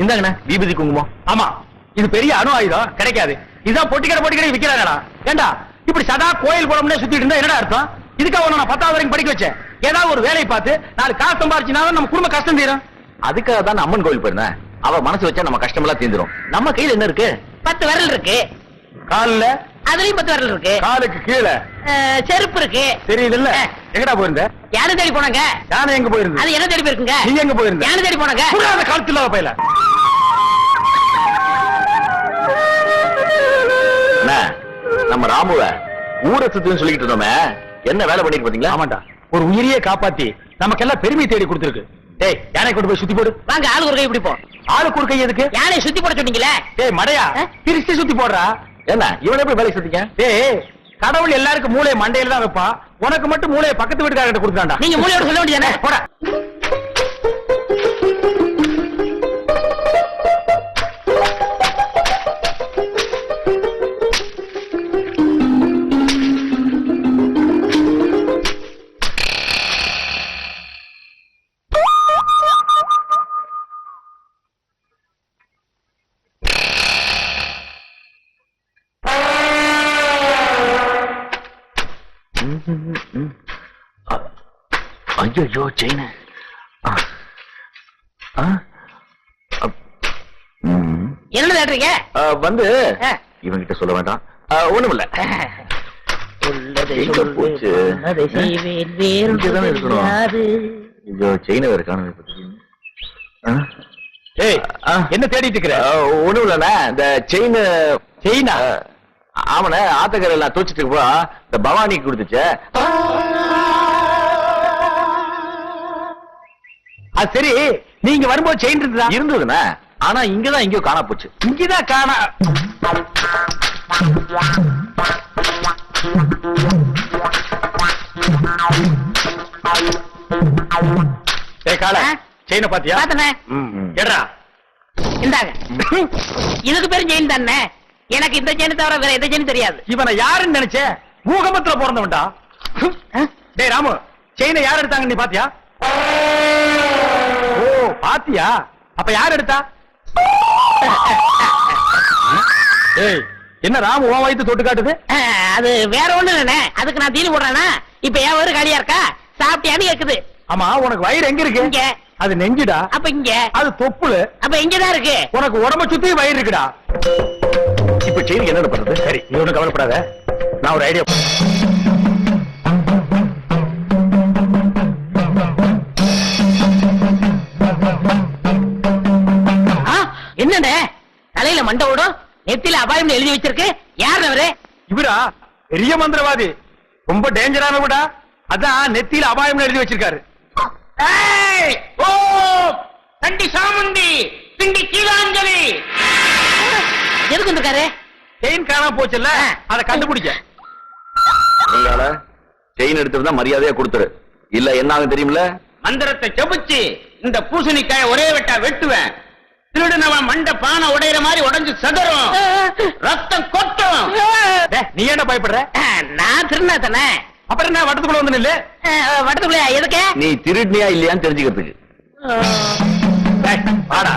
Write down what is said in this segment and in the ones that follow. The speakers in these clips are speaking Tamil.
இந்தாங்கண்ணா விபூதி குங்குமம். ஆமா, இது பெரிய அணு ஆயுதம், கிடைக்காது. இதான் பொட்டிக்கடை விக்கிறாங்கடா. ஏண்டா இப்படி சதா கோயில் குளம்னே சுத்திட்டு இருந்தா என்னடா அர்த்தம்? இதுக்காக நான் 10வது வரைக்கும் படிக்க வச்சேன். ஏதாவது ஒரு வேலையை பார்த்து 4 காசு சம்பாரிச்சுனாலும் நம்ம குடும்ப கஷ்டம் தீரும். அதுக்காக தான் அம்மன் கோயில் போயிருந்தேன். அவ மனசு வச்சா நம்ம கஷ்டமெல்லாம் தீந்துரும். நம்ம கையில என்ன இருக்கு? 10 விரல் இருக்கு. கால்ல அதுலயும் 10 விரல் இருக்கு. காலுக்கு கீழே செருப்பு இருக்கு. தெரியுது இல்ல? எங்கடா போயிருந்த? யானை தேடி போனாங்க. யானை எங்க போயிருந்த? அது என்ன தேடி போயிருக்குங்க. நீ எங்க போயிருந்த? யானை தேடி போனாங்க. அந்த காலத்துல பையில நம்ம ராமுவ ஊரை சுத்துன்னு சொல்லிட்டு இருந்தோமே, என்ன வேலை பண்ணிட்டு பாத்தீங்களா? ஆமாண்டா, ஒரு உயிரியே காப்பாத்தி நமக்கெல்லாம் பெருமை தேடி கொடுத்துருக்கு. டேய், யானை கொண்டு போய் சுத்தி போடு. வாங்க, ஆளுக்கு ஒரு கை இப்படி போ. ஆளுக்கு ஒரு கை எதுக்கு? யானை சுத்தி போட சொன்னீங்களே. டேய் மடையா, பிரிச்சு சுத்தி போடுறா. என்ன இவனை எப்படி வேலை சுத்திக்க? டேய், கடவுள் எல்லாருக்கும் மூளையை மண்டையில தான் வைப்பான். உனக்கு மட்டும் மூளையை பக்கத்து வீட்டுக்காரர்கிட்ட கொடுத்தாண்டா. நீங்க மூளையோட சொல்ல வேண்டியதானே? போடா. ஐயோ செயின என்ன தேடுறீங்க? வந்து இவங்கிட்ட சொல்ல வேண்டாம். ஒண்ணுமில்ல. போச்சு. ஐயோ செயின வேற காணும். ஏய், என்ன தேடிட்டு இருக்கிற? ஒண்ணும் இல்லண்ணா, இந்த செயினா ஆமன ஆத்தக்கரை எல்லாம் தோச்சிட்டு இருப்பா இந்த பவானிக்கு கொடுத்துச்ச. அது சரி, நீங்க வரும்போது செயின் இருந்ததுண்ணா, ஆனா இங்கதான் எங்கயோ காணா போச்சு. இங்கதான் காணா. ஏய் காளா, செயினை பாத்தியா? பாத்தனே. ஏடா இந்தாங்க. இதுக்கு பேரும் செயின் தானே. எனக்கு இந்த செயின் தவிர வேற எந்த செயின் தெரியாது. இவனை யாருன்னு நினைச்ச? பூகம்பத்துல பிறந்தவன்டா. டேய் ராமு, செயினை யார் எடுத்தாங்க நீ பாத்தியா? ஓ பாத்தியா? அப்ப யார் எடுத்தா? ஏய், என்ன ராமு உன் வயித்து தொட்டு காட்டுது? அது வேற ஒண்ணு இல்லனே. அதுக்கு நான் தீனி போடுறேனா? இப்ப என் வயிறு காலியா இருக்கா? சாப்பிட்டியான்னு கேக்குது. ஆமா, உனக்கு வயிறு எங்க இருக்கு? இங்க. அது நெஞ்சுடா. அப்ப இங்க. அது தொப்புளு. அப்ப இங்கதான் இருக்கு. உனக்கு உடம்ப சுத்தி வயிறு இருக்குடா. இப்ப செயின் என்ன பண்றது? சரி, நீ ஒண்ணு கவலைப்படாத, நான் ஒரு ஐடியா. என்னடே தலையில மண்டை ஓடும், நெத்தில அபாயம் எழுதி வச்சிருக்கு. யார் அவரு? இவரா? பெரிய மந்திரவாதி, ரொம்ப டேஞ்சரானவடா. அதான் நெத்தியில அபாயம் எழுதி வச்சிருக்காரு. ஓ தண்டி சாமுண்டி திண்டி கீழாஞ்சலி. எதுக்கு வந்திருக்காரு? செயின் காணாம போச்சுல்ல, அதை கண்டுபிடிக்க. செயின் எடுத்துதான் மரியாதையா கொடுத்துரு, இல்ல என்ன ஆகும் தெரியுமில்ல? மந்திரத்தை ஜபிச்சு இந்த பூசணிக்காய ஒரே வெட்டா வெட்டுவேன். திருடுனவன் மண்ட பானை உடையிற மாதிரி உடைஞ்சு சதறும், ரத்தம் கொட்டும். நீ என்ன பயப்படுற? நான் திருநா தானே. அப்புறம் என்ன வட்டத்துக்குள்ள வந்து நில்லு. வட்டத்துக்குள்ள எதுக்கு? நீ திருடினியா இல்லையான்னு தெரிஞ்சுக்கிறதுக்கு. வாடா.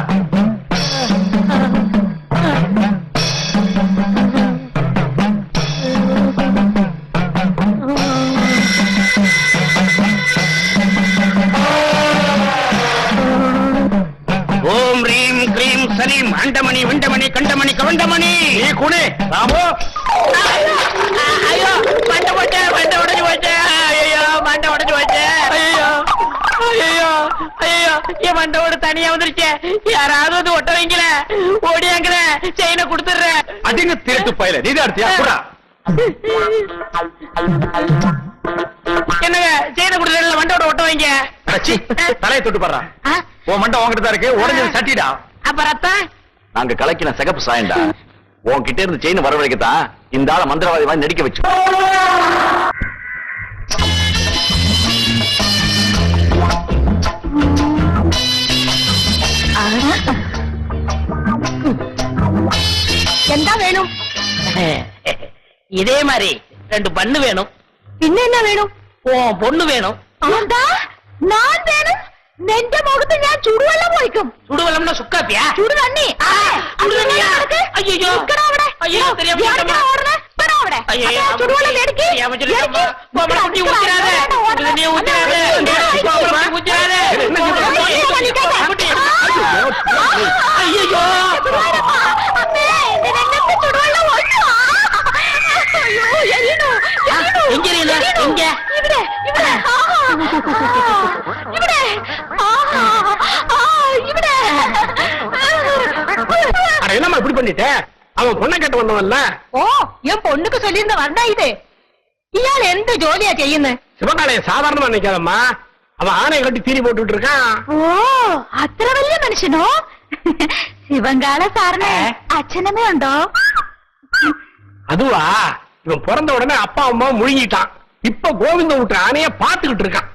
ஓம் ரீம் கிரீம் சரீம் அண்டமணி விண்டமணி கண்டமணி கவண்டமணி. நீ குனி ராமு. ஐயோ மண்டை போச்சு, மண்டை உடைஞ்சு போச்சு. ஐயோ மண்டை உடைஞ்சு போச்சு. ஐயோ ஐயோ ஐயோ, என் மண்டை ஓடு தனியா வந்துருச்சு. யாராவது வந்து ஒட்ட வைக்கல, ஓடியாங்கிற செயினை கொடுத்துடுறேன். அதிக திருட்டு பயில நீதான் எடுத்தியா? என்னங்க செயினை கொடுத்துடல, மண்டோட ஒட்ட வைங்க. தலையை தொட்டு பாடுறா. உன் மண்டை உங்ககிட்ட தான் இருக்கு, உடஞ்சது சட்டிடா. அப்ப ரத்தம் நாங்க கலக்கின சிகப்பு சாயண்டா. உன்கிட்ட இருந்து செயின் வரவழைக்கத்தான் இந்த ஆள மந்திரவாதி மாதிரி நடிக்க வச்சு. என்ன வேணும்? இதே மாதிரி 2 பண்ணு வேணும். പിന്നെ என்ன വേണം? பொண்ணு வேணும். நான் வேணும். നെന്റെ മുഖത്ത് ഞാൻ ചുടുവെള്ളം ഒഴിക്കണം. கிடைக்கும். சுடுவலம்னா சுக்காப்பியா? சுடு தண்ணி. சுடு தண்ணியா? ஐயையோ. ஐயோ, தெரியாம போயிட்டோமா? ஐயையோ, சுடுவலம் எடுக்கி. ஏமாத்திட்டோமா? கோமல குட்டி ஊத்திராத. சுடு தண்ணியை ஊத்திராத. கோமல குட்டி ஊத்திராத. ஐயோ. எங்க இருக்கீங்க? எங்க? என்னம்மா இப்படி பண்ணிட்ட? அவன் பொண்ணை கட்ட வந்தவன்ல. ஓ, என் பொண்ணுக்கு சொல்லியிருந்த வந்தா இது. இயாள் எந்த ஜோலியா ചെയ്യുന്നു? சிவகாலைய சாதாரணமா நினைக்காதம்மா. அவன் ஆணையை கட்டி தீரி போட்டுட்டு இருக்கான். ഓ, അത്ര വലിയ മനുഷ്യനോ? ശിവങ്കാള സാറിന് അച്ഛനമ്മ ഉണ്ടോ? அதுவா, இவன் பிறந்த உடனே அப்பா அம்மா முழுங்கிட்டான். இப்ப கோவிந்த விட்டு ஆணைய பாத்துக்கிட்டு இருக்கான்.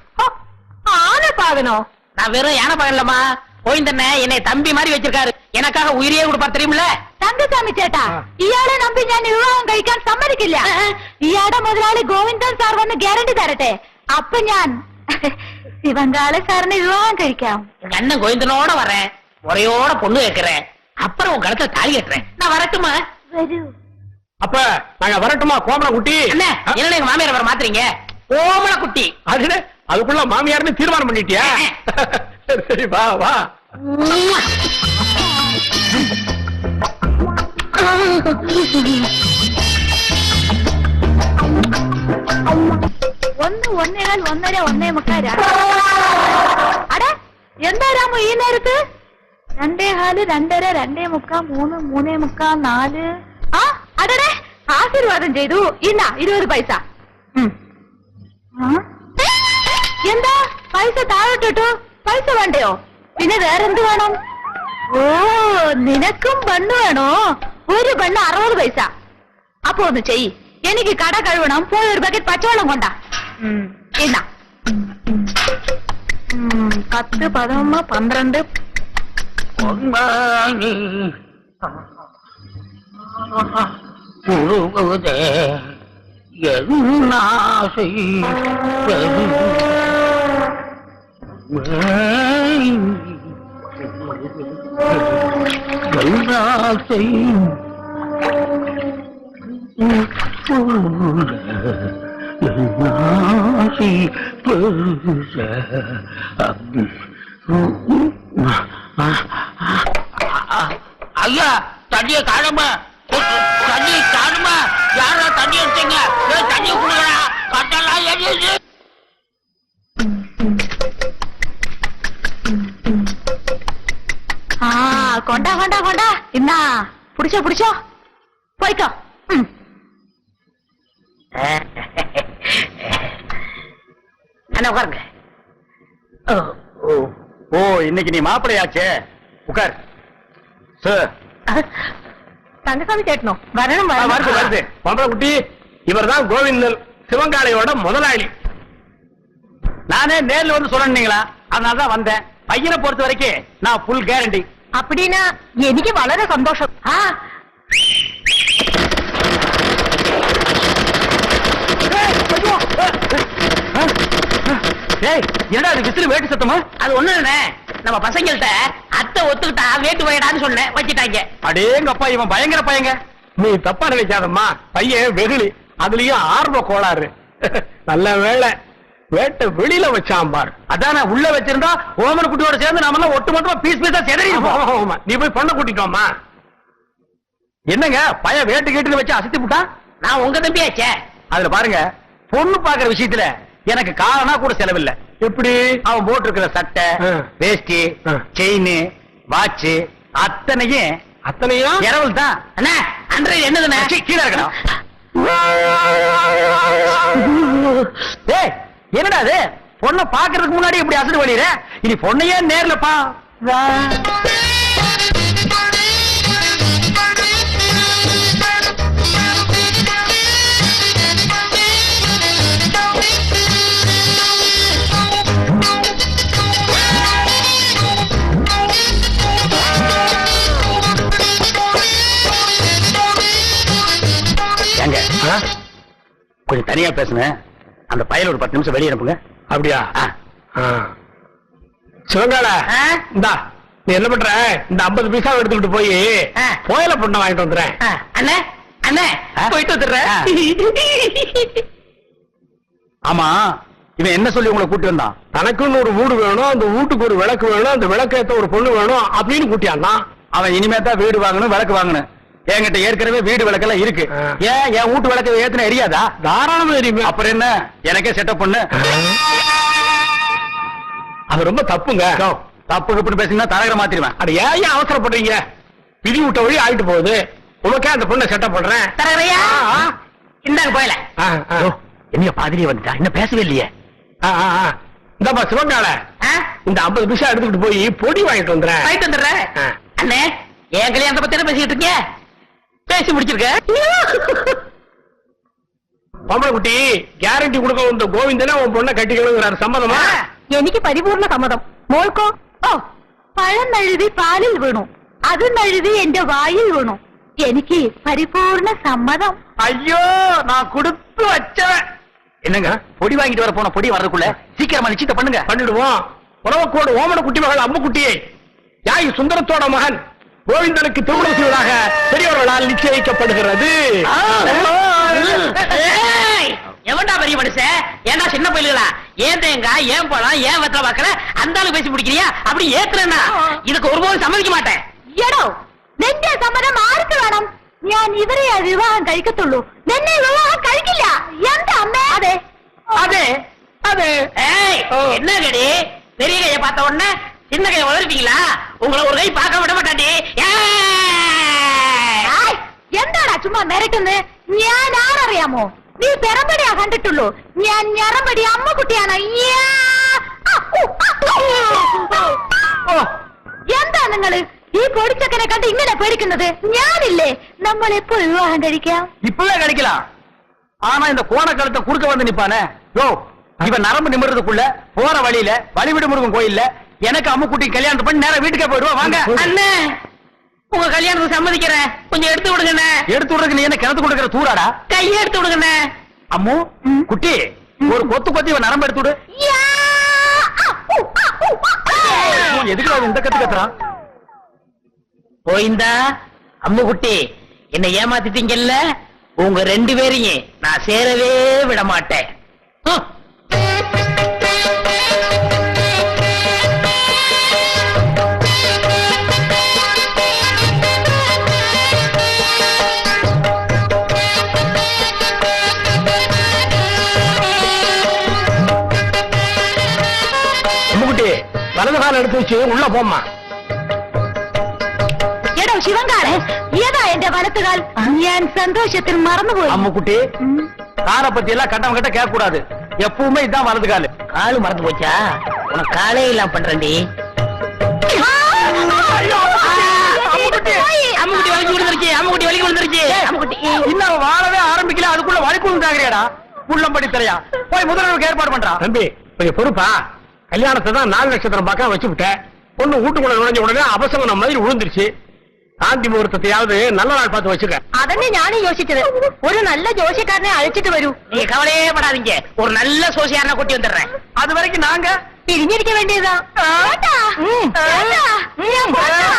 ஆன பாகனோ? நான் வெறும் யானை பகல்லம்மா. கோவிந்தண்ண என்னை தம்பி மாதிரி வச்சிருக்காரு. எனக்காக உயிரியே கொடுப்பார் தெரியுமில்ல? തങ്കസ്വാമി ചേട്ടാ, ഇയാളെ നമ്പി ഞാൻ വിവാഹം കഴിക്കാൻ സമ്മതിക്കില്ല. ഇയാളുടെ മുതലാളി ഗോവിന്ദൻ സാർ വന്ന് ഗ്യാരണ്ടി തരട്ടെ. അപ്പൊ ഞാൻ ശിവങ്കാള സാറിന് വിവാഹം കഴിക്കാം. எங்க அண்ணன் கோவிந்தனோட வரேன். முறையோட பொண்ணு வைக்கிறேன். அப்புறம் உன் கழுத்துல தாலி கட்டுறேன். நான் வரட்டுமா? വരൂ. அப்ப நாங்க வரட்டுமா கோமல குட்டி? அண்ணே, என்ன எங்க மாமியார் வர மாத்துறீங்க? கோமல குட்டி. அதுக்குள்ள மாமியார்னு தீர்மானம் பண்ணிட்டியா? சரி சரி, வா வா. ഒന്ന് ഒന്നേകാൽ ഒന്നര ഒന്നേ മുക്കാൽ. അടെ എന്താ രാമു ഈ നേരത്ത്? 2:15 2:30 2:45 3 3:45 4. ആ അടടെ ആശീർവാദം ചെയ്തു. ഇന്ന 20 പൈസ. എന്താ പൈസ താഴോട്ടിട്ടു? പൈസ വേണ്ടയോ? പിന്നെ വേറെന്ത് വേണം? ഓ, നിനക്കും ബണ്ണ് വേണോ? ഒരു ബണ്ണ് 60 പൈസ. അപ്പൊ ഒന്ന് ചെയ്യ്. എനിക്ക് കട കഴുകണം. പോയി ഒരു ബക്കറ്റ് പച്ചവെള്ളം കൊണ്ടാ. എന്നാ 10 11 12. முழுவதே என்னாசை என்னாசை ஐயா, தண்ணிய காணுமா? தண்ணி காணுமா? யாரா தண்ணி எடுத்தீங்க? தண்ணி குடுக்கறா. கட்டெல்லாம் எரியுது. கொண்டா கொண்டா கொண்டா. என்ன புடிச்சோ புடிச்சோ, போய்க்கோ. அண்ணா உட்காருங்க. ஓ, இன்னைக்கு நீ மாப்பிளையாச்சே. உட்கார். சார், தங்கசாமி கேட்டணும். வரணும் வருது வருது. கோமல குட்டி, இவர் தான் கோவிந்தன், சிவங்காளையோட முதலாளி. நானே நேர்ல வந்து சொல்லணுங்களா? அதனாலதான் வந்தேன். பையனை பொறுத்த வரைக்கும் நான் ஃபுல் கேரண்டி. அப்படின்னா எனக்கு வளர சந்தோஷம். என்னடா அது விசிறு வேட்டு சத்தமா? அது ஒண்ணு இல்லைண்ணே, நம்ம பசங்கள்ட்ட அத்தை ஒத்துக்கிட்டா வேட்டு வயடான்னு சொன்னேன், வச்சுட்டாங்க. அடேங்கப்பா, இவன் பயங்கர பையங்க. நீ தப்பா நினைக்காதம்மா, பையன் வெகுளி, அதுலயும் ஆர்வ கோளாறு. நல்ல வேளை வேட்டை வெளியில வச்சான் பார். அதான உள்ள வச்சிருந்தா ஓமன குட்டியோட சேர்ந்து நாம எல்லாம் ஒட்டு மொத்தமா பீஸ் பீஸா செதறி இருப்போம். நீ போய் பொண்ணை கூட்டிட்டோமா? என்னங்க பையன் வேட்டு கேட்டு வச்சு அசத்தி விட்டான்? நான் உங்க தம்பியாச்சே. அதுல பாருங்க, பொண்ணு பாக்குற விஷயத்துல எனக்கு காரணா கூட செலவில்லை. எப்படி? அவன் போட்டு இருக்கிற சட்டை, வேஷ்டி, செயின், வாட்ச் அத்தனையும் இரவல் தான். அண்ணா, அன்றைய என்னதுண்ணே? கீழே இருக்கணும். என்னடா அது? பொண்ணை பாக்குறதுக்கு முன்னாடி இப்படி அசடு வழியிற? இனி பொண்ணையே நேர்ல பா. கொஞ்சம் தனியா பேசுனேன். அந்த பையல ஒரு 10 நிமிஷம் வெளியே அனுப்புங்க. அப்படியா? சிவங்கால, இந்தா நீ என்ன பண்ற இந்த 50 பைசா எடுத்துக்கிட்டு போய் ஆ. கோயில பொண்ணை வாங்கிட்டு வந்துடுறேன். அண்ணே அண்ணே போயிட்டு வந்துடுறேன். ஆமா இவன் என்ன சொல்லி உங்களை கூட்டி வந்தான்? தனக்குன்னு ஒரு வீடு வேணும், அந்த வீட்டுக்கு ஒரு விளக்கு வேணும், அந்த விளக்கேத்த ஒரு பொண்ணு வேணும் அப்படின்னு கூட்டியான். அவன் இனிமே தான் வீடு வாங்கணும், விளக்கு வாங்கணும். என்கிட்ட ஏற்கனவே வீடு விளக்கெல்லாம் இருக்கு. ஏன் என் வீட்டு விளக்கு ஏத்துன எரியாதா? தாராளமா எரியுமே. அப்புறம் என்ன, எனக்கே செட்டப் பண்ணு. அது ரொம்ப தப்புங்க. தப்பு கப்புன்னு பேசினா தலைவரை மாத்திருவேன். அது ஏன் அவசரப்படுறீங்க? பிரி விட்ட வழி ஆயிட்டு போகுது. உனக்கே அந்த பொண்ணை செட்டப் பண்றேன். தரகரையா இந்தாங்க போயல. என்ன பாதிரியே வந்துட்டா, இன்னும் பேசவே இல்லையே. இந்தப்பா சிவகால, இந்த 50 பைசா எடுத்துக்கிட்டு போய் பொடி வாங்கிட்டு வந்துடுறேன். வாங்கிட்டு வந்துடுறேன். அண்ணே என் கல்யாணத்தை பத்தி என்ன பேசிட்டு இருக்கீங்க? பேசி முடிச்சிருக்க. பொம்பளை குட்டி கேரண்டி கொடுக்க வந்த கோவிந்தனே உன் பொண்ணை கட்டிக்கணுங்கிறாரு. சம்மதமா? എനിക്ക് പരിപൂർണ സമ്മതം. മോൾക്കോ? ഓ, പഴം നഴുതി പാലിൽ വീണു, അത് നഴുതി എന്റെ വായിൽ വീണു. എനിക്ക് പരിപൂർണ സമ്മതം. ஐயோ நான் கொடுத்து வச்சவன். என்னங்க பொடி வாங்கிட்டு வர போன பொடி வர்றதுக்குள்ள சீக்கிரமா நிச்சயத்தை பண்ணுங்க. பண்ணிடுவோம். உறவுக்கோடு ஓமன குட்டி மகள் அம்மு குட்டியை யாய் சுந்தரத்தோட மகன் கோவிந்தனுக்கு திருமணம் செய்வதாக பெரியவர்களால் நிச்சயிக்கப்படுகிறது. எவன்டா பெரிய மனுஷன்? ஏன்டா சின்ன பயிலுகளா? ஏன் தேங்காய், ஏன் பழம், ஏன் வெத்தலை பாக்கல அந்த ஆளு பேசி பிடிக்கிறியா? அப்படி ஏத்துறேன்னா இதுக்கு ஒருபோதும் சம்மதிக்க മാட்டேன். എടോ, നിന്റെ സമ്മതം ആർക്ക് വേണം? ഞാൻ ഇവരെയാ വിവാഹം കഴിക്കത്തുള്ളൂ, നിന്നെ വിവാഹം കഴിക്കില്ല. എന്താ അമ്മേ? അതെ அது அது ஏய் என்ன கடி? பெரிய கையை பார்த்த உடனே சின்ன கையை வளர்ப்பீங்களா? உங்களை ஒரு கை பார்க்க விட மாட்டாண்டி. ആയ്, എന്താടാ ചുമ്മാ മിരട്ടുന്നത്? ഞാൻ ആരറിയാമോ? നീ പെറമ്പടിയാ കണ്ടിട്ടുള്ളൂ, ഞാൻ ഞറമ്പടി അമ്മക്കുട്ടിയാണ്. എന്താ നിങ്ങള് ഈ പൊടിച്ചക്കനെ കണ്ട് ഇങ്ങനെ പേടിക്കുന്നത്? ഞാനില്ലേ, നമ്മൾ എപ്പോ വിവാഹം കഴിക്കാം? இப்பவே கிடைக்கலாம். ஆனா இந்த கோணக்கழுத்தை குறுக்க வந்து நிப்பானே, யோ இவன் நரம்பு நிமிர்றதுக்குள்ள போற வழியில வழிவிடு முருகன் கோயில்ல எனக்கு அம்முக்குட்டி கல்யாணம் பண்ணி நேரம் வீட்டுக்கே போயிடுவோம். வாங்க அண்ணே, உங்க கல்யாணத்துக்கு சம்மதிக்கிறேன். கொஞ்சம் எடுத்து விடுங்கண்ணே. எடுத்து விடுறதுக்கு நீ என்ன கிணத்து கொடுக்கிற தூராடா? கையை எடுத்து விடுங்கண்ணே. அம்மு குட்டி ஒரு கொத்து கொத்தி இவன் நரம்பு எடுத்து விடு. யா! எதுக்கு அவன் இந்த கத்து கத்துறான்? போயிந்தா அம்முக்குட்டி என்ன ஏமாத்திட்டீங்கல்ல, உங்க 2 பேரையும் நான் சேரவே விட மாட்டேன். அம்முக்குட்டி வலது காலம் எடுத்து வச்சு உள்ள போம்மா. എടോ ശിവങ്കാരെ, ഏതാ എന്റെ വലത്തുകാൽ? ഞാൻ സന്തോഷത്തിൽ മറന്നുപോയി. அம்முக்குட்டி காரை பத்தி எல்லாம் கட்டம் கட்ட கேட்க கூடாது. எப்பவுமே இதான் வலது காலு. காலு மறந்து போச்சா? உனக்கு காலே இல்லாம பண்றேன்டி. அம்முக்குட்டி வலிக்கு விழுந்துருச்சு. அம்முக்குட்டி வலிக்கு விழுந்துருச்சு. அம்முக்குட்டி இன்னும் வாழவே ஆரம்பிக்கல, அதுக்குள்ள வலிப்பு உண்டாகிறியாடா? உள்ளம்படி தலையா போய் முதல்வருக்கு ஏற்பாடு பண்றான். தம்பி கொஞ்சம் பொறுப்பா. கல்யாணத்தை தான் 4 நட்சத்திரம் பார்க்க வச்சு விட்டேன். பொண்ணு வீட்டுக்குள்ள நுழைஞ்ச உடனே அபசங்கன மாதிரி விழுந்துருச்சு. காந்தி முகூர்த்தத்தையாவது நல்ல நாள் பார்த்து வச்சுக்க. അതന്നെ ഞാനും യോசிച്ചത്. ഒരു നല്ല ജോഷിക്കാരനെ അழைച്ചിട്ട് വരൂ. நீங்க கவலையே படாதீங்க, ஒரு நல்ல சோசியாரனை கூட்டி வந்துடுறேன். அது வரைக்கும் நாங்க പിരിഞ്ഞിരിക്ക വേണ്ടിയതാ. പോട്ടാ. ഞാൻ പോട്ടാ.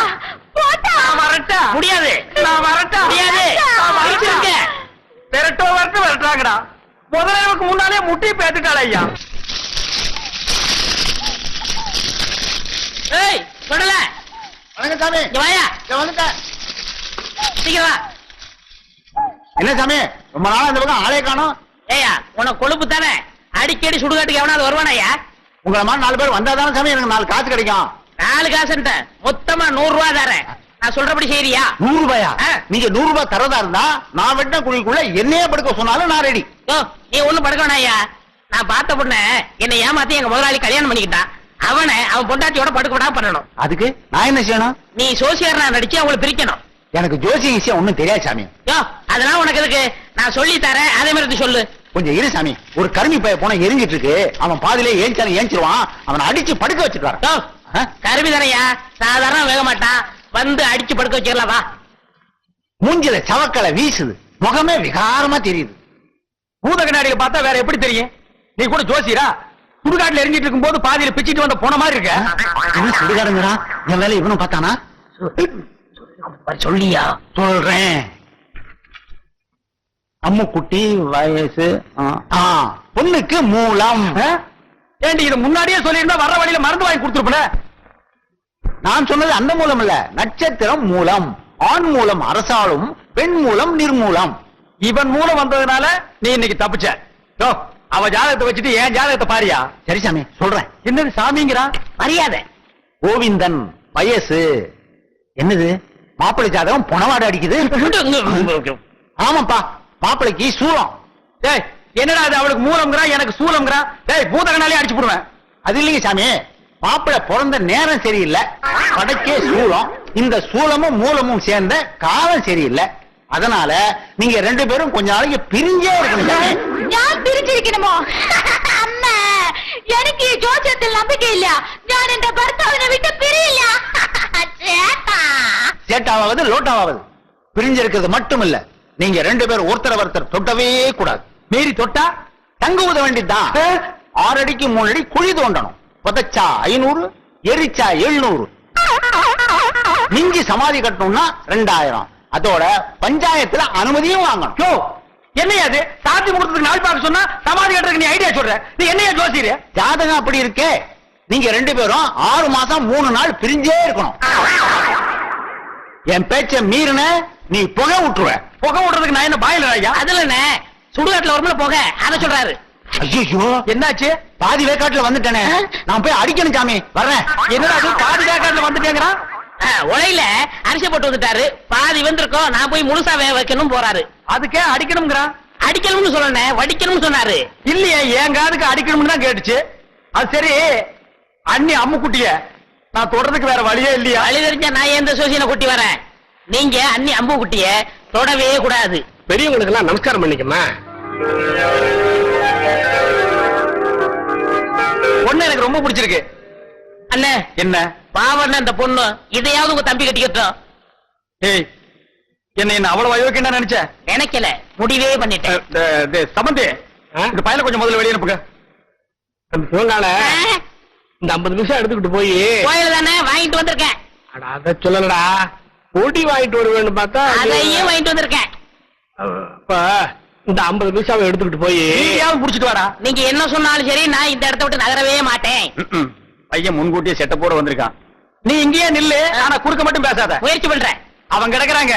പോട്ടാ. வரட்டா முடியாது, நான் வரட்டா முடியாது. வலிச்சிருக்க. விரட்டோ வரட்டு விரட்டாங்கடா. முதலாளுக்கு முன்னாலே முட்டி பேத்துட்டாள் ஐயா. ஏய் சொல்லல. வணக்கம் சாமி. இங்க வாயா. வந்துட்டேன். சீக்கிரம் வா. என்ன சாமி ரொம்ப நாளா இந்த பக்கம் ஆளே காணோம்? ஏயா உனக்கு கொழுப்பு தானே, அடிக்கடி சுடுகாட்டுக்கு எவனாவது வருவானாயா? உங்களை மாதிரி 4 பேர் வந்தாதானே சாமி எனக்கு 4 காசு கிடைக்கும். 4 காசுன்ட்ட மொத்தமா 100 ரூபாய் தரேன். நான் சொல்றபடி செய்யறியா? 100 ரூபாயா? ஆ. நீங்க 100 ரூபாய் தரதா இருந்தா நான் வெட்ட குழிக்குள்ள என்னையே படுக்க சொன்னாலும் நான் ரெடி. ஓ நீ ஒண்ணும் படுக்கணாயா. நான் பார்த்த பொண்ண என்னை ஏமாத்தி எங்க முதலாளி கல்யாணம் பண்ணிக்கிட்டான். அவன் பொண்டாட்டியோட படுக்க விடாம பண்ணணும். அதுக்கு நான் என்ன செய்யணும்? நீ சோசியர்னா நடிச்சு அவங்களை பிரிக்கணும். எனக்கு ஜோசியம் விஷயம் ஒண்ணும் தெரியாது சாமி. யோ அதெல்லாம் உனக்கு எதுக்கு? நான் சொல்லி தரேன், அதே மாதிரி சொல்லு. கொஞ்சம் இரு சாமி. ஒரு கருமி பைய போன எரிஞ்சிட்டு இருக்கு. அவன் பாதிலே ஏஞ்சாலும் ஏஞ்சிருவான். அவனை அடிச்சு படுக்க வச்சுட்டு யோ கருவி தானையா, சாதாரண வேக மாட்டான். வந்து அடிச்சு படுக்க வச்சிடலாம் வா. மூஞ்சில சவக்கலை வீசுது, முகமே விகாரமா தெரியுது. பூத கண்ணாடியில பார்த்தா வேற எப்படி தெரியும்? நீ கூட ஜோசியரா? சுடுகாட்டுல எரிஞ்சிட்டு இருக்கும் போது பாதியில பிச்சிட்டு வந்த போன மாதிரி இருக்க. சுடுகாடுங்கடா. என் வேலை இவனும் பார்த்தானா? சொல்லியா? சொல்றேன். அம்முக்குட்டி வயசு பொண்ணுக்கு மூலம். ஏண்டி இது முன்னாடியே சொல்லியிருந்தா வர்ற வழியில மருந்து வாங்கி கொடுத்துருப்பல. நான் சொன்னது அந்த மூலம் இல்ல, நட்சத்திரம் மூலம். ஆண் மூலம் அரசாளும், பெண் மூலம் நிர்மூலம். இவன் மூலம் வந்ததுனால நீ இன்னைக்கு தப்பிச்ச. அவ ஜாதகத்தை வச்சுட்டு என் ஜாதகத்தை பாரியா? சரி சாமி சொல்றேன். என்னது சாமிங்கிறா? மரியாதை. கோவிந்தன் வயசு என்னது? மாப்பிள்ளை ஜாதகம் புனவாடு அடிக்குது. ஆமாப்பா, மாப்பிள்ளைக்கு சூலம். டேய் என்னடா அது? அவளுக்கு மூலம்ங்கறா, எனக்கு சூலம்ங்கறா. டேய் பூதகனாலே அடிச்சு போடுவேன். அது இல்லைங்க சாமி, மாப்பிள்ளை பிறந்த நேரம் சரியில்லை, படைக்கே சூலம். இந்த சூலமும் மூலமும் சேர்ந்த காலம் சரியில்லை. அதனால நீங்க ரெண்டு பேரும் கொஞ்ச நாளைக்கு பிரிஞ்சே இருக்கணும் சாமி. ഞാൻ പിരിച്ചിരിക്കണമോ? അമ്മ, എനിക്ക് ഈ ജോസ്യത്തിൽ നம்பிക്കை ഇല്ല. ഞാൻ എന്റെ ഭർത്താവിനെ വിട്ട് പിരിയില്ല. ചേട്ടാ, சேட்டாவது லோட்டாவது பிரிஞ்சிருக்கிறது மட்டும் இல்ல, நீங்க ரெண்டு பேரும் ஒருத்தர ஒருத்தர் தொட்டவே கூடாது. மீறி தொட்டா தங்குவத வேண்டியதுதான். 6 அடிக்கு 3 அடி குழி தோண்டணும். புதைச்சா 500, எரிச்சா 700. மிஞ்சி சமாதி கட்டணும்னா 2000. அதோட பஞ்சாயத்துல அனுமதியும் வாங்கணும். என்னையாது சாத்தி கொடுத்ததுக்கு நாள் பார்க்க சொன்னா சமாதி கட்டுறதுக்கு நீ ஐடியா சொல்ற? நீ என்னையா ஜோசியர்? ஜாதகம் அப்படி இருக்கே. நீங்க ரெண்டு பேரும் 6 மாசம் 3 நாள் பிரிஞ்சே இருக்கணும். என் பேச்ச மீறின நீ புகை விட்டுருவ. புகை விடுறதுக்கு நான் என்ன பாயில ஐயா? அதுல என்ன சுடுகாட்டுல வரும்ல போக, அத சொல்றாரு. ஐயோ என்னாச்சு? பாதி வேக்காட்டுல வந்துட்டேனே, நான் போய் அடிக்கணும் சாமி. வர்றேன். என்னடா அது பாதி வேக்காட்டுல வந்துட்டேங்கிறான்? உலையில அரிசி போட்டு வந்துட்டாரு, பாதி வந்திருக்கோம், நான் போய் முழுசா வேக வைக்கணும் போறாரு. அதுக்கே அடிக்கணும்ங்கிறான். அடிக்கணும்னு சொல்லணும், வடிக்கணும்னு சொன்னாரு. இல்லையே, என் காதுக்கு அடிக்கணும்னு தான் கேட்டுச்சு. அது சரி, அண்ணி அம்முக்குட்டிய நான் தொடறதுக்கு வேற வழியே இல்லையா? வழி தெரிஞ்சா நான் எந்த சோசியனை கூட்டி வரேன். நீங்க அண்ணி அம்பு குட்டிய தொடவே கூடாது. பெரியவங்களுக்கு எல்லாம் நமஸ்காரம் பண்ணிக்கமா. பொண்ணு எனக்கு ரொம்ப பிடிச்சிருக்கு. அண்ணே என்ன பாவண்ண அந்த பொண்ணு, இதையாவது உங்க தம்பி கட்டிக்கட்டும். ஏய், என்ன அவ்வளவு அயோக்கியம் நினைச்ச? நினைக்கல, முடிவே பண்ணிட்டேன். சம்பந்தி, இந்த பையனை கொஞ்சம் முதல்ல வெளியே அனுப்புங்க. சிவங்கால இந்த 50 நிமிஷம் எடுத்துக்கிட்டு போய் கோயில் தானே வாங்கிட்டு வந்திருக்கேன். அத சொல்லலடா, பொடி வாங்கிட்டு வருவேன்னு பார்த்தா அதையும் வாங்கிட்டு வந்திருக்கேன். இந்த 50 நிமிஷம் எடுத்துக்கிட்டு போய் புடிச்சிட்டு வாடா. நீங்க என்ன சொன்னாலும் சரி, நான் இந்த இடத்த விட்டு நகரவே மாட்டேன். பையன் முன்கூட்டியே செட்டப்போட வந்திருக்கான். நீ இங்கேயே நில்லு, ஆனா குறுக்க மட்டும் பேசாத. முயற்சி பண்றேன். அவன் கிடக்குறாங்க,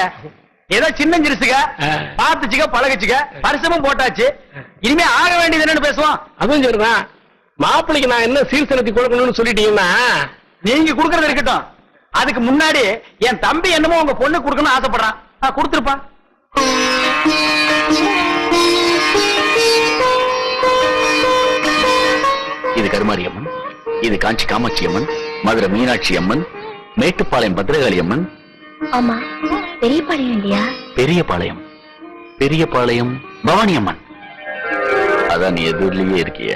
ஏதோ சின்ன சிறுசுக, பாத்துச்சுக்க பழகுச்சுக்க, பரிசமும் போட்டாச்சு. இனிமே ஆக வேண்டியது என்னன்னு பேசுவான். அதுவும் சரிதான். மாப்பிள்ளைக்கு நான் என்ன சீர்திருத்தி கொடுக்கணும்னு சொல்லிட்டீங்கன்னா, நீங்க குடுக்கறது இருக்கட்டும். அதுக்கு முன்னாடி என் தம்பி என்னமோ உங்க பொண்ணு கொடுக்கணும்னு ஆசைப்படுறான். கொடுத்துருப்பா. இது கருமாரி அம்மன், இது காஞ்சி காமாட்சி அம்மன், மதுரை மீனாட்சி அம்மன், மேட்டுப்பாளையம் பத்ரகாளி அம்மன். ஆமா, பெரியபாளையம் இல்லையா? பெரியபாளையம், பெரியபாளையம் பவானி அம்மன். அதான் நீ எதிரிலேயே இருக்கிய.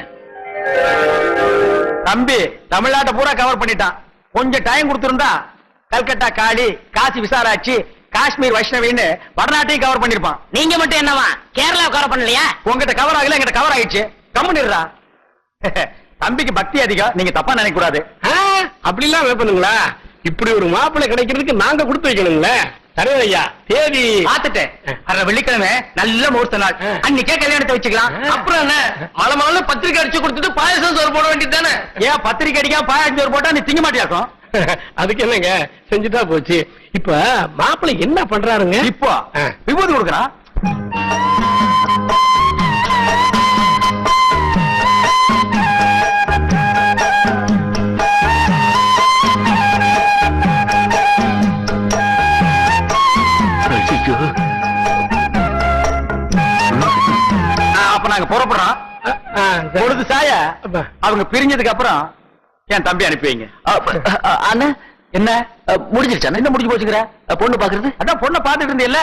தம்பி தமிழ்நாட்டை பூரா கவர் பண்ணிட்டான். கொஞ்சம் டைம் கொடுத்திருந்தா கல்கட்டா காளி, காசி விசாலாட்சி, காஷ்மீர் வைஷ்ணவின்னு வடநாட்டையும் கவர் பண்ணிருப்பான். நீங்க மட்டும் என்னவா கேரளா கவர் பண்ணலையா? உங்ககிட்ட கவர் ஆகல, எங்கிட்ட கவர் ஆயிடுச்சு. கம்முன்னுறா. தம்பிக்கு பக்தி அதிகம், நீங்க தப்பா நினைக்க கூடாது. அப்படி எல்லாம் வைப்பனுங்களா? இப்படி ஒரு மாப்பிள்ளை கிடைக்கிறதுக்கு நாங்க கொடுத்து வைக்கணுங்களே. சரி ஐயா, தேதி பாத்துட்டேன். வெள்ளிக்கிழமை நல்ல முகூர்த்த நாள், அன்னைக்கே கல்யாணத்தை வச்சுக்கலாம். அப்புறம் என்ன, மலை பத்திரிக்கை அடிச்சு கொடுத்துட்டு பாயசம் சோறு போட வேண்டியது தானே? ஏன் பத்திரிக்கை அடிக்காம பாயசம் சோறு போட்டா நீ திங்க மாட்டியாக்கும்? அதுக்கு என்னங்க, செஞ்சுட்டா போச்சு. இப்ப மாப்பிள்ளை என்ன பண்றாருங்க? இப்போ விபூதி கொடுக்கறான். அப்ப நாங்க புறப்படுறோம். பொழுது சாய அவங்க பிரிஞ்சதுக்கு அப்புறம் என் தம்பி அனுப்பி வைங்க. அண்ணா என்ன முடிஞ்சிருச்சா? என்ன முடிஞ்சு போச்சுக்கிற? பொண்ணு பாக்குறது? அதான் பொண்ணை பாத்துட்டு இருந்தீல்ல,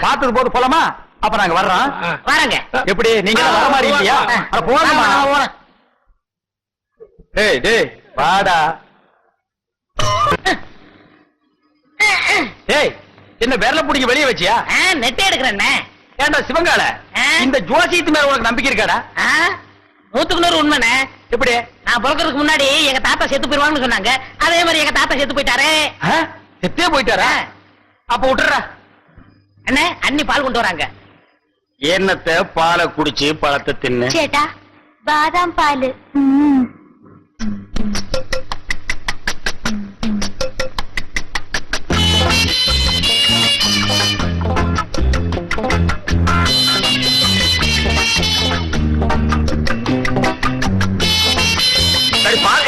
பாத்தது போது போலாமா? அப்ப நாங்க வர்றோம். வரங்க. எப்படி நீங்க வர மாதிரி இல்லையா? போலாமா? டேய் டேய் வாடா. டேய் என்ன விரல பிடிக்க வெளியே வச்சியா? நெட்டை எடுக்கிறேன். ஏண்டா சிவங்கால, இந்த ஜோசியத்து மேல உனக்கு நம்பிக்கை இருக்காடா? 100க்கு 100 உண்மைண்ணே. எப்படி? நான் பிறக்கிறதுக்கு முன்னாடி எங்க தாத்தா செத்து போயிருவாங்கன்னு சொன்னாங்க. அதே மாதிரி எங்க தாத்தா செத்து போயிட்டாரே. செத்தே போயிட்டாரா? அப்ப விட்டுற. அண்ணே, அண்ணி பால் கொண்டு வராங்க. என்னத்தை பாலை குடிச்சு பழத்தை தின்னு. ചേട്ടാ ബാദാം പാല്. சரி, பால்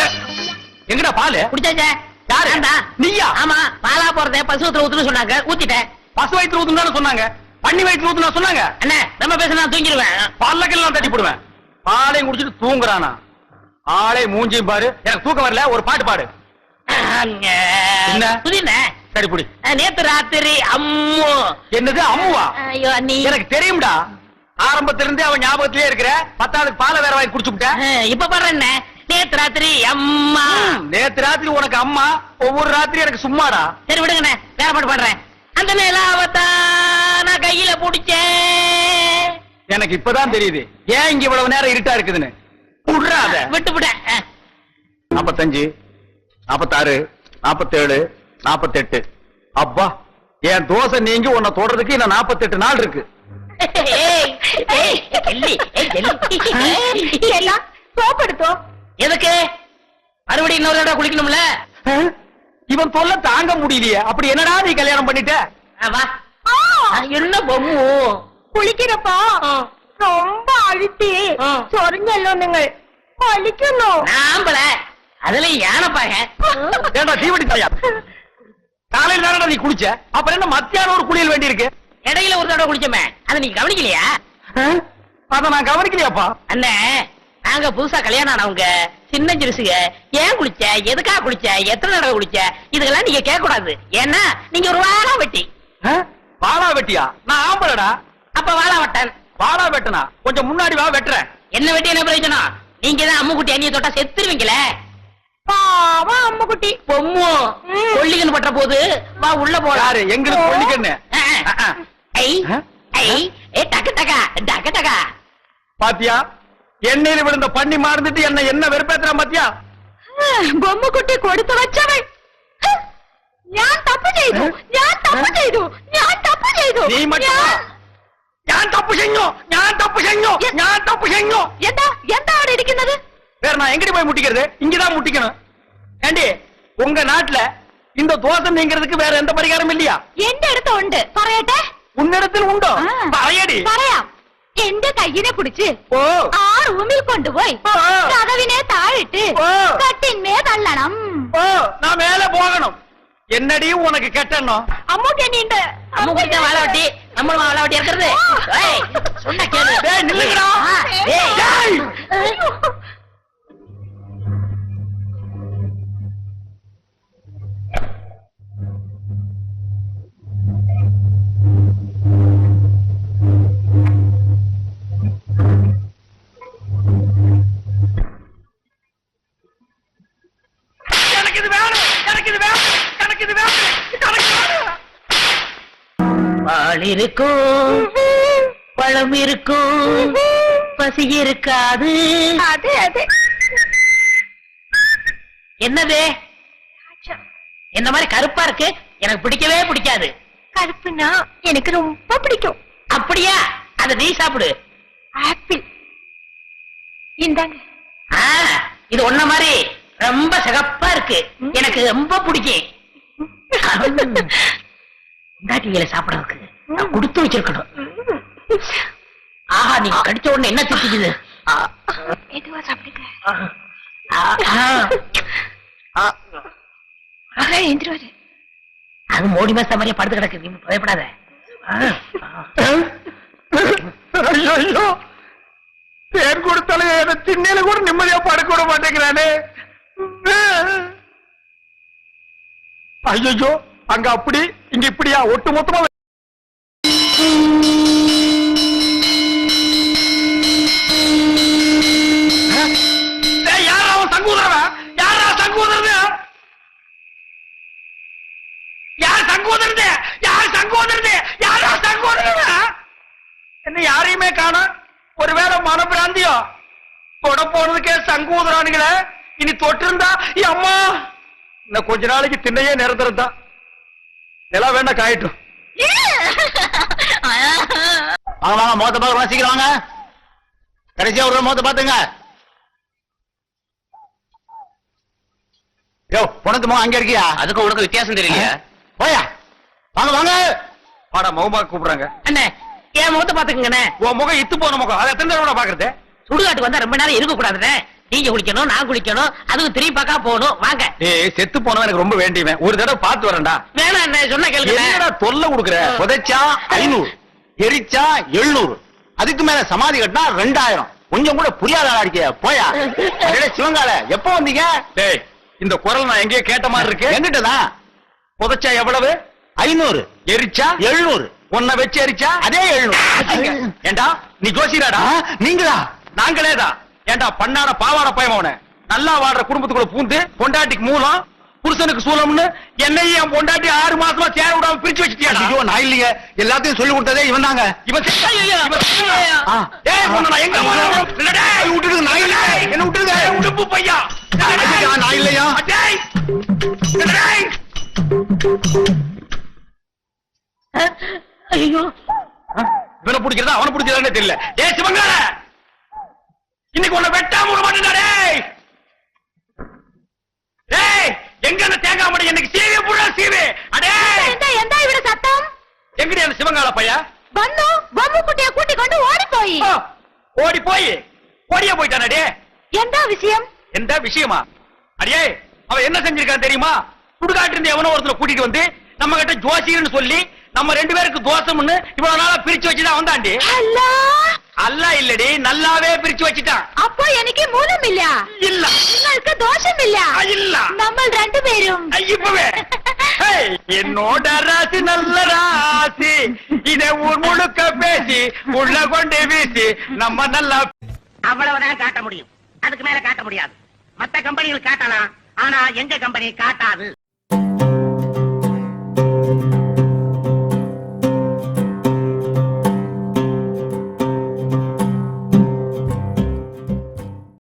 எங்கடா பாலு? குடிச்சாச்சே. யாரு? ஏன்டா? நீயா? ஆமா, பாலா போறத பசுவத்துல ஊத்துன்னு சொன்னாங்க, ஊத்திட்டேன். பசு வயிற்று ஊத்துன்னு சொன்னாங்க, பண்ணி வயிற்று ஊத்துனா சொன்னாங்க. அண்ணே, நம்ம பேச நான் தூங்கிடுவேன். பல்லக்கெல்லாம் தட்டி போடுவேன். பாலையும் குடிச்சிட்டு தூங்குறானா? ஆளே மூஞ்சியும் பாரு. எனக்கு தூக்கம் வரல, ஒரு பாட்டு பாடு. என்ன? புதின சரி புடி. நேத்து ராத்திரி அம்மு. என்னது அம்முவா? ஐயோ அண்ணி, எனக்கு தெரியும்டா. ஆரம்பத்துல இருந்தே அவன் ஞாபகத்திலே இருக்கிற. பத்தாவதுக்கு பாலை வேற வாங்கி குடிச்சு விட்ட. இப்ப பாடுறேன். நேத்து ராத்திரி அம்மா. நேத்து ராத்திரி உனக்கு அம்மா, ஒவ்வொரு ராத்திரி எனக்கு சும்மாடா. சரி விடுங்கண்ணே, வேற பாட்டு பாடுறேன். அந்த நிலாவத்தான் நான் கையில புடிச்சேன். எனக்கு இப்பதான் தெரியுது ஏன் இங்க இவ்வளவு நேரம் இருட்டா இருக்குதுன்னு. விடுறாத. விட்டு விட. 45, 46, 47, 48. அப்பா, என் தோசை நீங்கி உன்னை தொடறதுக்கு இன்னும் 48 நாள் இருக்கு. எல்லாம் சோப்படுத்தோ. எதுக்கு? மறுபடியும் இன்னொரு தடவை குளிக்கணும்ல. இவன் தொல்லை தாங்க முடியலையே. அப்படி என்னடா நீ கல்யாணம் பண்ணிட்ட? வா. என்ன பொம்மு കുളിക്കണപ്പോ ரொம்ப அழுத்தி ചൊറിഞ്ഞല്ലോ നിങ്ങൾ കുളിക്കുന്നു. நாம்பல அதுல யானைப்பாங்க. ஏண்டா தீவடி தலையா? காலையில தானடா நீ குளிச்ச, அப்புறம் என்ன மத்தியானம் ஒரு குளியல் வேண்டி இருக்கு? இடையில ஒரு தடவை குளிச்சோமே, அதை நீங்க கவனிக்கலையா? அத நான் கவனிக்கலையாப்பா. அண்ணே, நாங்க புதுசா கல்யாணம் ஆனவங்க, சின்ன சிறுசுங்க. ஏன் குளிச்ச, எதுக்காக குளிச்ச, எத்தனை தடவை குளிச்ச, இதெல்லாம் நீங்க கேட்க கூடாது. ஏன்னா நீங்க ஒரு வாழா வெட்டி. வாழா வெட்டியா? நான் ஆம்பளடா. அப்ப வாழா வட்டன். வாழா வெட்டனா? கொஞ்சம் முன்னாடி வா, வெட்டுறேன். என்ன வெட்டி என்ன பிரயோஜனம்? நீங்க தான் அம்முக்குட்டி அண்ணிய தொட்டா செத்துருவீங்களே. பாவம் அம்முக்குட்டி. பொம்மு கொல்லிகன் பட்ட போது வா உள்ள போலாம். யாரு? எங்களுக்கு கொல்லிக்கண்ணு. ஐ ஐ ஏ டக்கு டக்கா டக்கு டக்கா. பாத்தியா, எண்ணெயில விழுந்த பண்ணி மாறந்துட்டு என்ன வெறுப்பேத்துறான் பாத்தியா? ബൊമ്മക്കുട്ടി കൊടുത്തു വെച്ചവൾ. ഞാൻ തപ്പ് ചെയ്തു, ഞാൻ തപ്പ് ചെയ്തു, ഞാൻ തപ്പ് ചെയ്തു. நீ மட்டும் ഞാൻ തപ്പ് ചെയ്ഞ്ഞോ, ഞാൻ തപ്പ് ചെയ്ഞ്ഞോ, ഞാൻ തപ്പ് ചെയ്ഞ്ഞോ. എന്താ എന്താ അവിടെ ഇരിക്കുന്നത്? வேற நான் எங்கடி போய் முட்டிக்கிறது? இங்கதான் முட்டிக்கணும். ஏண்டி, உங்க நாட்டுல இந்த தோசை நீங்கிறதுக்கு வேற எந்த பரிகாரம் இல்லையா? എന്റെ അടുത്ത് ഉണ്ട്, പറയട്ടെ? உன்னிடத்தில் உண்டோ? പറയടി. പറയാം. എന്റെ കയ്യിനെ പിടിച്ച് ഓ ആ റൂമിൽ കൊണ്ടുപോയി കതവിനെ താഴിട്ട് കട്ടിന്മേ തള്ളണം. ஓ, நான் மேல போகணும். என்னடி உனக்கு கெட்டணும்? അമ്മൂട്ടി ഉണ്ട്. அம்முக்குட்டி வாழ வெட்டி, நம்மளும் வாழ வெட்டி இருக்கிறது. ஏய், சொன்னா கேளு. டேய் நில்லுங்கடா. ஏய். டேய். எனக்கு இது வேணும், எனக்கு இது வேணும், எனக்கு இது வேணும், எனக்கு வேணும். பால் இருக்கும், பழம் இருக்கும், பசி இருக்காது. അതെ അതെ. என்னது? இந்த மாதிரி கருப்பா இருக்கு, எனக்கு பிடிக்கவே பிடிக்காது. கருப்புனா எனக்கு ரொம்ப பிடிக்கும். அப்படியா? அத நீ சாப்பிடு. ஆப்பிள் இந்தாங்க. இது ஒன்ன மாதிரி ரொம்ப சிகப்பா இருக்கு, எனக்கு ரொம்ப பிடிக்கும். இந்தாட்டியில சாப்பிடறதுக்கு நான் கொடுத்து வச்சிருக்கணும். ஆஹா, நீங்க கடிச்ச உடனே என்ன திட்டிக்குது? எதுவா சாப்பிடுங்க. எந்திருவாரு. அது மோடி மாச மாதிரியே படுத்து கிடக்கு, நீ பயப்படாத. ஐயோ, பேர் கொடுத்தாலும் திண்ணையில கூட நிம்மதியா படுக்க விட மாட்டேங்கிறானே. ஐயோ, அங்க அப்படி இங்க இப்படியா ஒட்டு மொத்தமா. யாரா அவன் சங்கூதரவன்? யாரா சங்கூதரது? யார் சங்கூதரது? யார் சங்கூதரது? யாரா சங்கூதரது? என்ன யாரையுமே காணோம்? ஒருவேளை மனப்பிராந்தியோ? தொட போனதுக்கே சங்கு ஊதுறானுங்களே, இனி தொட்டிருந்தா அம்மா இன்னும் கொஞ்ச நாளைக்கு திண்ணையே நிரந்தரம் தான். நிலம் வேண்டாம், காயட்டும். வாங்க வாங்க, முகத்தை பார்க்க சீக்கிரம் வாங்க. கடைசியா ஒரு முகத்தை பாத்துங்க. யோ, பொணத்து முகம் அங்க இருக்கியா? அதுக்கு உனக்கு வித்தியாசம் தெரியல. போயா, வாங்க வாங்க. வாடா, முகமா கூப்பிடுறாங்க. அண்ணே, என் முகத்தை பாத்துக்கங்கண்ணே. உன் முகம் இத்து போன முகம், அதை எத்தனை தடவை பாக்குறது? சுடுகாட்டுக்கு வந்தா ரொம்ப நேரம் இருக்க கூடாதுண்ணே. நீங்க குளிக்கணும், நான் குளிக்கணும், அதுவும் திரும்பி பார்க்கா போகணும். வாங்க. ஏய், செத்து போனவன் எனக்கு ரொம்ப வேண்டியவன், ஒரு தடவை பார்த்து வரேன்டா. வேணாம் அண்ணே, சொன்ன கேளுங்க. என்னடா தொல்லை கொடுக்குற? புதைச்சா 500, எரிச்சா 700, அதுக்கு மேல சமாதி கட்டினா 2000. கொஞ்சம் கூட புரியாத ஆளா இருக்கிய. போயா. அடடே சிவங்கால, எப்ப வந்தீங்க? டேய், இந்த குரல் நான் எங்கேயோ கேட்ட மாதிரி இருக்கு. எங்கிட்டதான். புதைச்சா எவ்வளவு? 500, எரிச்சா 700, உன்னை வச்சு எரிச்சா அதே 700. ஏண்டா நீ ஜோசியராடா? நீங்களா? நாங்களேதான். ஏண்டா பண்ணாட பாவாட பயமவன, நல்லா வாடுற குடும்பத்துக்குள்ள பூந்து பொண்டாட்டிக்கு மூலம் புருஷனுக்கு சூலம்னு என்னையும் என் பொண்டாட்டி 6 மாசமா சேர விடாம பிரிச்சு வச்சுட்டியாடா? ஐயோ, நான் இல்லையே, எல்லாத்தையும் சொல்லி கொடுத்ததே இவன் தாங்க. இவன் எங்க விட்டுடுங்க, நான் இல்லை. என்ன விட்டுருங்க. உடுப்பு பையா, நான் இல்லையா? ஐயோ, இவனை பிடிக்கிறதா அவனை பிடிக்கிறதானே தெரியல. ஏ சிவங்கால, இன்னைக்கு உன்னை வெட்டாம விட மாட்டேன்டா. டேய், எங்க அந்த தேங்காய் மணி எனக்கு சீவி புடா சீவி. அடே, எந்த இவட சத்தம்? எங்கடி அந்த சிவங்கால பையா? வந்து பொம்மை குட்டிய கூட்டி கொண்டு ஓடி போய். ஓடி போய் ஓடியா போயிட்டானே. எந்த விஷயம்? எந்த விஷயமா? அடியே, அவன் என்ன செஞ்சிருக்கான் தெரியுமா? சுடுகாட்டு இருந்து எவனோ ஒருத்தனை கூட்டிட்டு வந்து நம்ம கிட்ட ஜோசியர்னு சொல்லி நம்ம 2 பேருக்கு தோசம்னு இவ்வளவு நாளா பிரிச்சு வச்சுதான் வந்தாண்டி. அல்லா, அல்ல இல்லடி, நல்லாவே பிரிச்சு வச்சுட்டான். அப்போ எனக்கு மூலம் இல்ல. இல்ல, உங்களுக்கு தோஷம் இல்ல. இல்ல, நம்ம 2 பேரும் இப்பவே என்னோட ராசி நல்ல ராசி, இதை ஊர் முழுக்க பேசி உள்ள கொண்டு வீசி நம்ம நல்லா. அவ்வளவுதான் காட்ட முடியும், அதுக்கு மேல காட்ட முடியாது. மத்த கம்பெனிகள் காட்டலாம், ஆனா எங்க கம்பெனி காட்டாது.